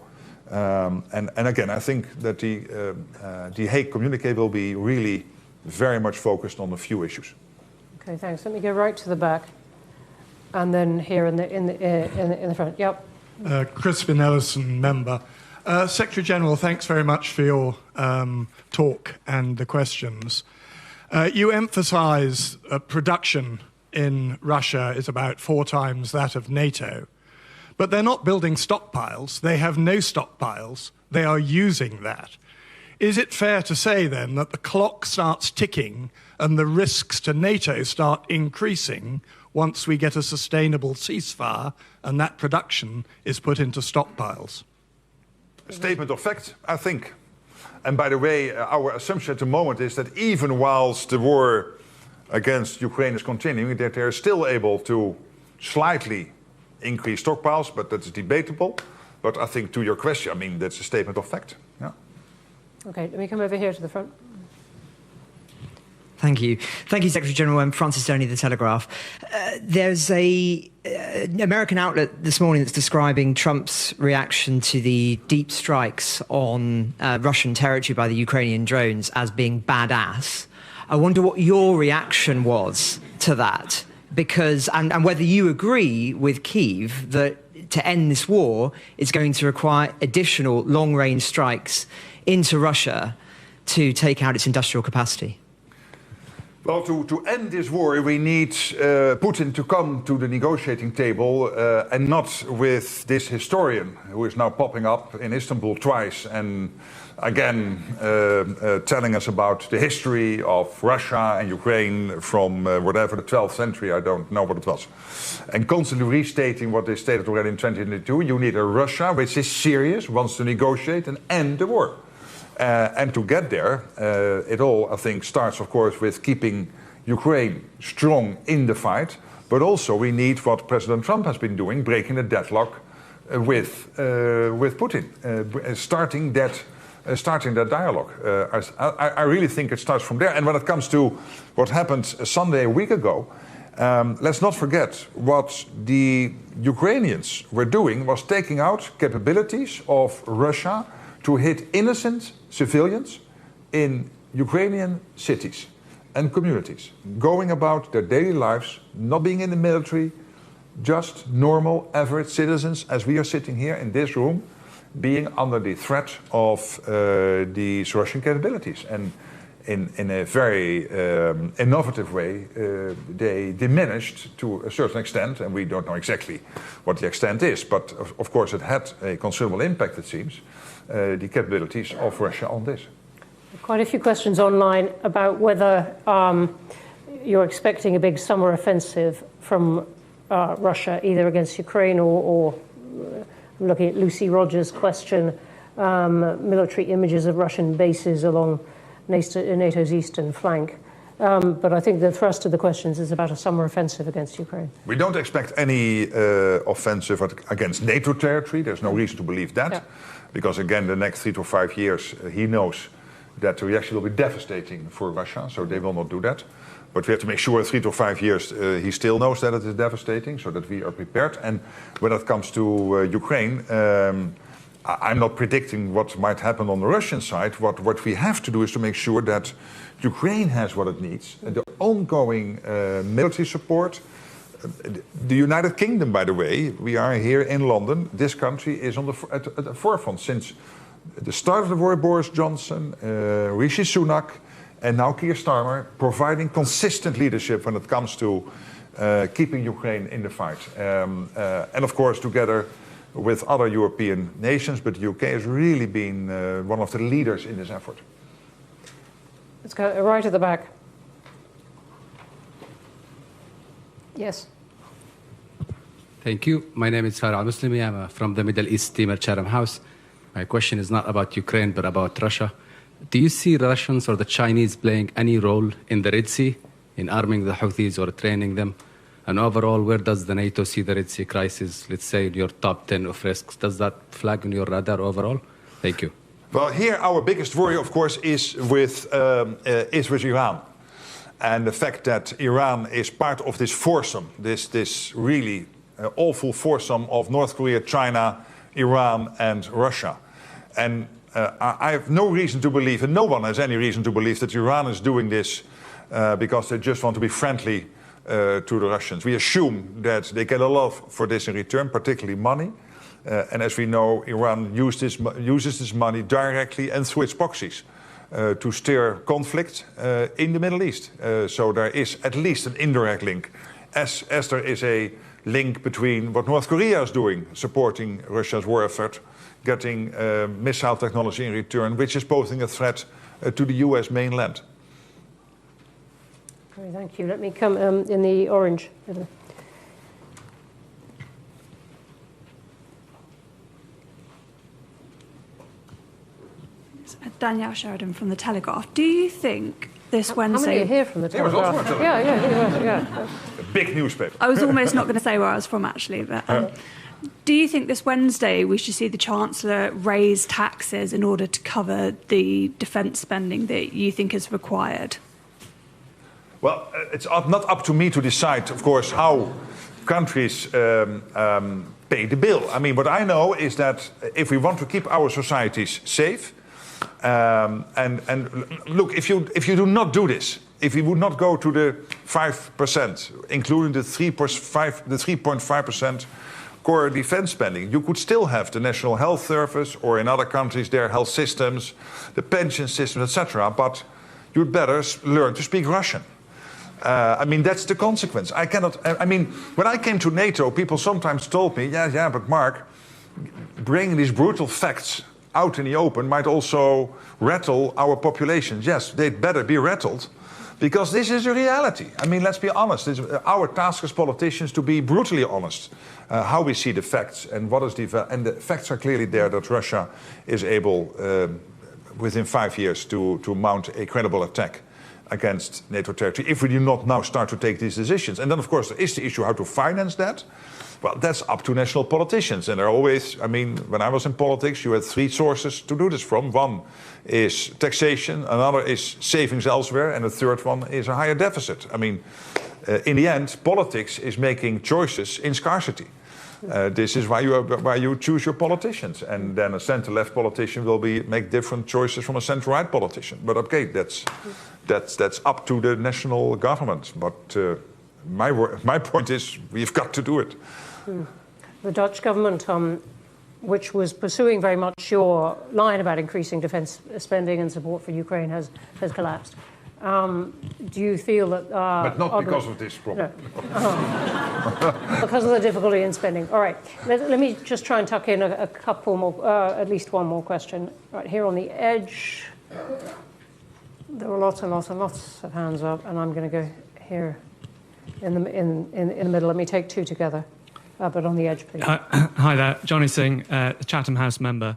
And again, I think that the Hague communique will be really very much focused on a few issues. Okay, thanks. Let me go right to the back. And then here in the front. Yep. Crispin Ellison, member. Secretary General, thanks very much for your talk and the questions. You emphasize production in Russia is about 4 times that of NATO. But they're not building stockpiles. They have no stockpiles. They are using that. Is it fair to say then that the clock starts ticking and the risks to NATO start increasing once we get a sustainable ceasefire and that production is put into stockpiles? A statement of fact, I think. And by the way, our assumption at the moment is that even whilst the war against Ukraine is continuing, that they're still able to slightly increase stockpiles, but that's debatable. But I think to your question, I mean, that's a statement of fact. Yeah. Okay, let me come over here to the front. Thank you. Thank you, Secretary General. I'm Francis Stoney, The Telegraph. There's an American outlet this morning that's describing Trump's reaction to the deep strikes on Russian territory by the Ukrainian drones as being badass. I wonder what your reaction was to that, because and whether you agree with Kyiv that to end this war, it's going to require additional long-range strikes into Russia to take out its industrial capacity. Well, to end this war, we need Putin to come to the negotiating table and not with this historian who is now popping up in Istanbul twice and again telling us about the history of Russia and Ukraine from whatever, the 12th century, I don't know what it was, and constantly restating what they stated already in 2022. You need a Russia which is serious, wants to negotiate and end the war. And to get there, it all, I think, starts, of course, with keeping Ukraine strong in the fight. But also we need what President Trump has been doing, breaking the deadlock with Putin, starting that dialogue. I really think it starts from there. And when it comes to what happened Sunday a week ago, let's not forget what the Ukrainians were doing was taking out capabilities of Russia to hit innocent civilians in Ukrainian cities and communities, going about their daily lives, not being in the military, just normal, average citizens, as we are sitting here in this room, being under the threat of these Russian capabilities. And in a very innovative way, they diminished to a certain extent, and we don't know exactly what the extent is, but of course it had a considerable impact, it seems, the capabilities of Russia on this. Quite a few questions online about whether you're expecting a big summer offensive from Russia, either against Ukraine or I'm looking at Lucy Rogers' question, military images of Russian bases along NATO's eastern flank. But I think the thrust of the questions is about a summer offensive against Ukraine. We don't expect any offensive against NATO territory. There's no reason to believe that. Yeah. Because again, the next 3 to 5 years, he knows that the reaction will be devastating for Russia, so they will not do that. But we have to make sure 3 to 5 years he still knows that it is devastating, so that we are prepared. And when it comes to Ukraine, I'm not predicting what might happen on the Russian side. What we have to do is to make sure that Ukraine has what it needs. The ongoing military support. The United Kingdom, by the way, we are here in London. This country is on at the forefront since the start of the war. Boris Johnson, Rishi Sunak, and now Keir Starmer, providing consistent leadership when it comes to keeping Ukraine in the fight. And of course, together with other European nations, but the UK has really been one of the leaders in this effort. Let's go right at the back. Yes. Thank you. My name is Farah Muslimi. I'm from the Middle East team at Chatham House. My question is not about Ukraine, but about Russia. Do you see the Russians or the Chinese playing any role in the Red Sea, in arming the Houthis or training them? And overall, where does the NATO see the Red Sea crisis, let's say, in your top 10 of risks? Does that flag on your radar overall? Thank you. Well, here our biggest worry, of course, is with Iran. And the fact that Iran is part of this foursome, this really awful foursome of North Korea, China, Iran, and Russia. And I have no reason to believe, and no one has any reason to believe, that Iran is doing this because they just want to be friendly to the Russians. We assume that they get a lot for this in return, particularly money. And as we know, Iran uses this money directly and through its proxies to steer conflict in the Middle East. So there is at least an indirect link, as there is a link between what North Korea is doing, supporting Russia's war effort, getting missile technology in return, which is posing a threat to the US mainland. Okay, thank you. Let me come in the orange. Danielle Sheridan from The Telegraph. Do you think this Wednesday... How many are here from The Telegraph? Was also Yeah. A big newspaper. I was almost not going to say where I was from, actually. But do you think this Wednesday we should see the Chancellor raise taxes in order to cover the defence spending that you think is required? Well, it's not up to me to decide, of course, how countries pay the bill. I mean, what I know is that if we want to keep our societies safe, and look, if you do not do this, if we would not go to the 5%, including the 3.5% core defense spending, you could still have the National Health Service, or in other countries their health systems, the pension system, etc. But you'd better learn to speak Russian. I mean, that's the consequence. I mean, when I came to NATO, people sometimes told me, yeah, but Mark, bringing these brutal facts out in the open might also rattle our populations. Yes, they'd better be rattled, because this is a reality. I mean, let's be honest. It's our task as politicians to be brutally honest how we see the facts and what is and the facts are clearly there that Russia is able, within 5 years, to mount a credible attack against NATO territory if we do not now start to take these decisions. And then, of course, there is the issue how to finance that. Well, that's up to national politicians. And there are always, I mean, when I was in politics, you had 3 sources to do this from. One is taxation, another is savings elsewhere, and the third one is a higher deficit. I mean, in the end, politics is making choices in scarcity. This is why you choose your politicians. And then a center-left politician will make different choices from a center-right politician. But okay, that's up to the national government. But my point is, we've got to do it. The Dutch government, which was pursuing very much your line about increasing defence spending and support for Ukraine, has collapsed. Do you feel that... but not because of this problem. No. Because of the difficulty in spending. All right. Let me just try and tuck in a couple more, at least one more question. Right here on the edge. There were lots and lots and lots of hands up, and I'm going to go here in the middle. Let me take 2 together. But on the edge, please. Hi there, Johnny Singh, Chatham House member.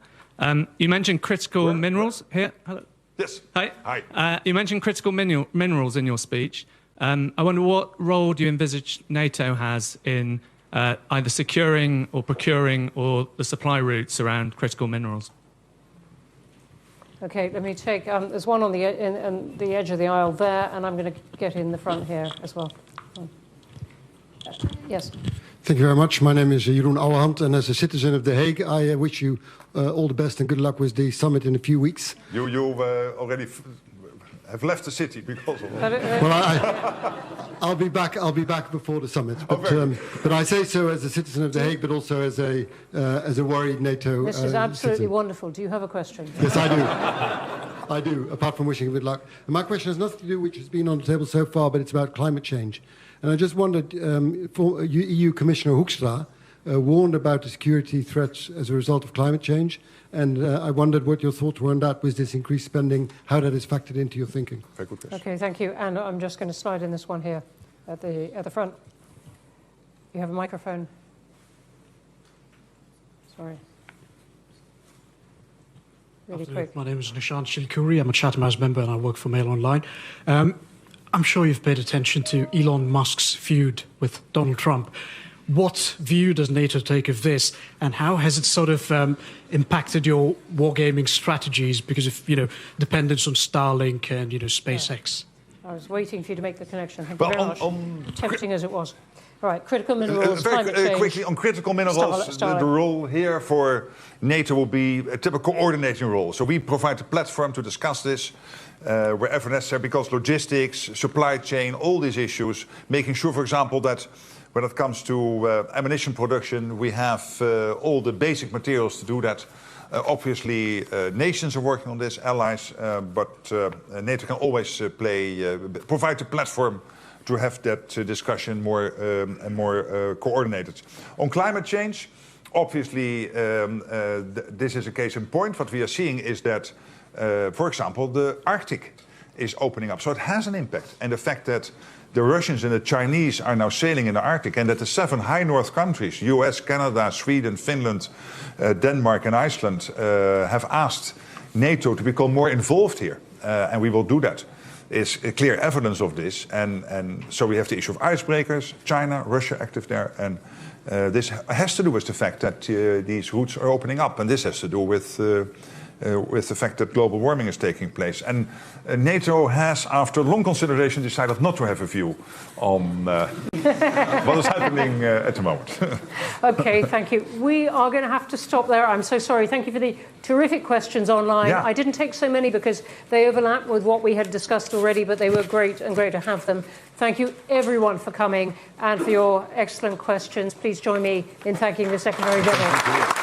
You mentioned critical minerals here. Hello. Yes. Hi. Hi. You mentioned critical minerals in your speech. I wonder what role do you envisage NATO has in either securing or procuring or the supply routes around critical minerals? Okay, let me take. There's one on the edge of the aisle there, and I'm going to get in the front here as well. Yes. Thank you very much. My name is Jeroen Ouwehand, and as a citizen of The Hague, I wish you all the best and good luck with the summit in a few weeks. You already have left the city because of that. Well, I'll be back. I'll be back before the summit. But I say so as a citizen of The Hague, but also as a worried NATO. This is absolutely citizen. Wonderful. Do you have a question? Yes, I do. I do. Apart from wishing you good luck, and my question has nothing to do with which has been on the table so far, but it's about climate change. And I just wondered, EU Commissioner Hoekstra warned about the security threats as a result of climate change, and I wondered what your thoughts were on that, with this increased spending, how that is factored into your thinking. Very good question. Okay, thank you. And I'm just going to slide in this one here at the front. You have a microphone. Sorry. Really quick. My name is Nishant Shilkuri. I'm a Chatham House member and I work for Mail Online. I'm sure you've paid attention to Elon Musk's feud with Donald Trump. What view does NATO take of this, and how has it sort of impacted your wargaming strategies because of dependence on Starlink and SpaceX? Yeah. I was waiting for you to make the connection. Thank you very much. Tempting as it was. All right, critical minerals, climate change. Quickly, on critical minerals, the role here for NATO will be a typical coordinating role. So we provide a platform to discuss this wherever necessary, because logistics, supply chain, all these issues, making sure, for example, that when it comes to ammunition production, we have all the basic materials to do that. Obviously, nations are working on this, allies, but NATO can always provide a platform to have that discussion more coordinated. On climate change, obviously, this is a case in point. What we are seeing is that, for example, the Arctic is opening up. So it has an impact. And the fact that the Russians and the Chinese are now sailing in the Arctic, and that the 7 high north countries, US, Canada, Sweden, Finland, Denmark and Iceland, have asked NATO to become more involved here. And we will do that. Is clear evidence of this. And so we have the issue of icebreakers, China, Russia active there. And this has to do with the fact that these routes are opening up. And this has to do with the fact that global warming is taking place. And NATO has, after long consideration, decided not to have a view on what is happening at the moment. Okay, thank you. We are going to have to stop there. I'm so sorry. Thank you for the terrific questions online. Yeah. I didn't take so many because they overlap with what we had discussed already, but they were great and great to have them. Thank you, everyone, for coming and for your excellent questions. Please join me in thanking the Secretary General.